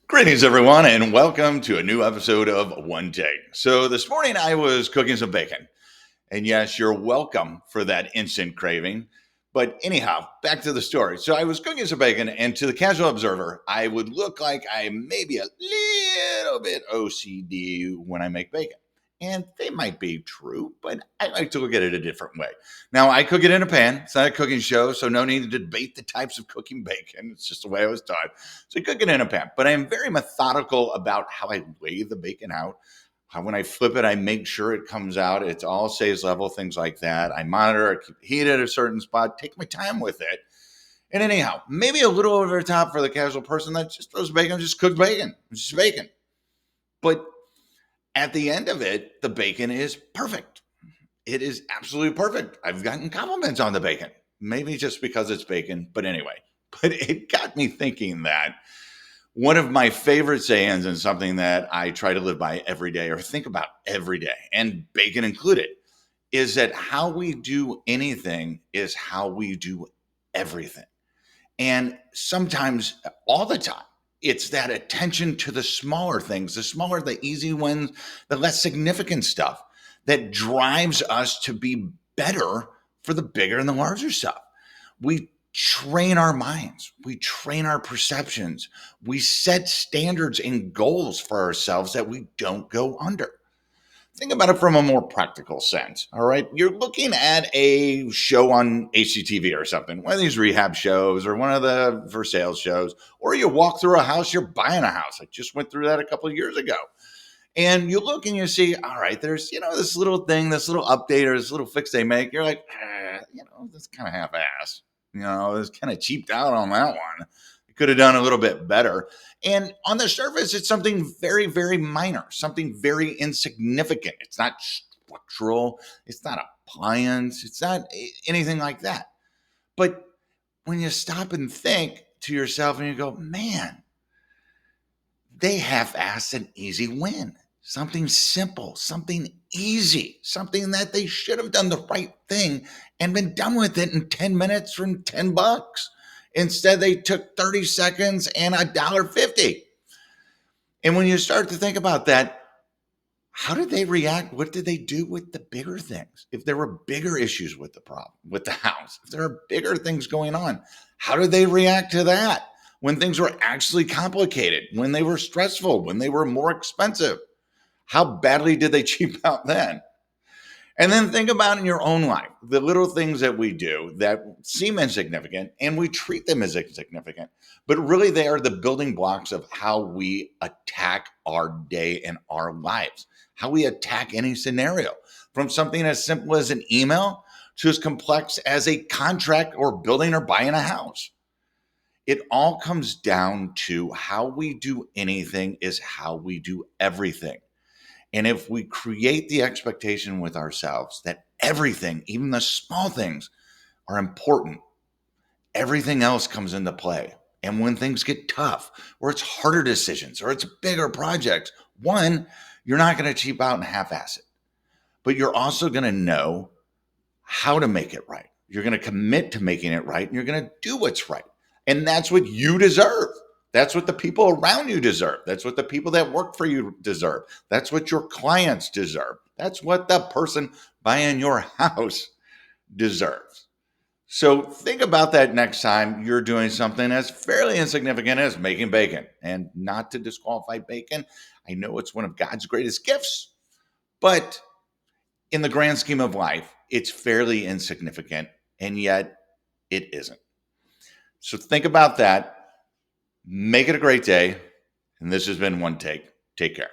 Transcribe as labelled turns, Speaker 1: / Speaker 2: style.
Speaker 1: Greetings, everyone, and welcome to a new episode of One Take. So, this morning I was cooking some bacon. And yes, you're welcome for that instant craving. But anyhow, back to the story. So, I was cooking some bacon, and to the casual observer, I would look like I may be a little bit OCD when I make bacon. And they might be true, but I like to look at it a different way. Now, I cook it in a pan. It's not a cooking show, so no need to debate the types of cooking bacon. It's just the way I was taught. So I cook it in a pan, but I am very methodical about how I lay the bacon out. How when I flip it, I make sure it comes out. It's all stays level, things like that. I monitor, I keep the heat at a certain spot, take my time with it. And anyhow, maybe a little over the top for the casual person that just throws bacon, just cooks bacon. It's just bacon. But at the end of it, the bacon is perfect. It is absolutely perfect. I've gotten compliments on the bacon, maybe just because it's bacon, but anyway. But it got me thinking that one of my favorite sayings and something that I try to live by every day or think about every day, and bacon included, is that how we do anything is how we do everything. And sometimes, all the time, it's that attention to the smaller things, the smaller, the easy ones, the less significant stuff that drives us to be better for the bigger and the larger stuff. We train our minds, we train our perceptions, we set standards and goals for ourselves that we don't go under. Think about it from a more practical sense. All right. You're looking at a show on HCTV or something, one of these rehab shows or one of the for sale shows, or you walk through a house, you're buying a house. I just went through that a couple of years ago. And you look and you see, all right, there's, this little thing, this little update or this little fix they make. You're like, that's kind of half ass. It's kind of cheaped out on that one. You could have done a little bit better. And on the surface, it's something very, very minor, something very insignificant. It's not structural. It's not appliance. It's not anything like that. But when you stop and think to yourself and you go, man, they half-assed an easy win. Something simple, something easy, something that they should have done the right thing and been done with it in 10 minutes from $10. Instead, they took 30 seconds and $1.50. And when you start to think about that, how did they react? What did they do with the bigger things? If there were bigger issues with the problem, with the house, if there are bigger things going on, how did they react to that? When things were actually complicated, when they were stressful, when they were more expensive, how badly did they cheap out then? And then think about in your own life, the little things that we do that seem insignificant and we treat them as insignificant, but really they are the building blocks of how we attack our day and our lives, how we attack any scenario, from something as simple as an email to as complex as a contract or building or buying a house. It all comes down to how we do anything is how we do everything. And if we create the expectation with ourselves that everything, even the small things, are important, everything else comes into play. And when things get tough, or it's harder decisions, or it's bigger projects, one, you're not going to cheap out and half-ass it. But you're also going to know how to make it right. You're going to commit to making it right, and you're going to do what's right. And that's what you deserve. That's what the people around you deserve. That's what the people that work for you deserve. That's what your clients deserve. That's what the person buying your house deserves. So think about that next time you're doing something as fairly insignificant as making bacon. And not to disqualify bacon, I know it's one of God's greatest gifts, but in the grand scheme of life, it's fairly insignificant, and yet it isn't. So think about that. Make it a great day. And this has been One Take. Take care.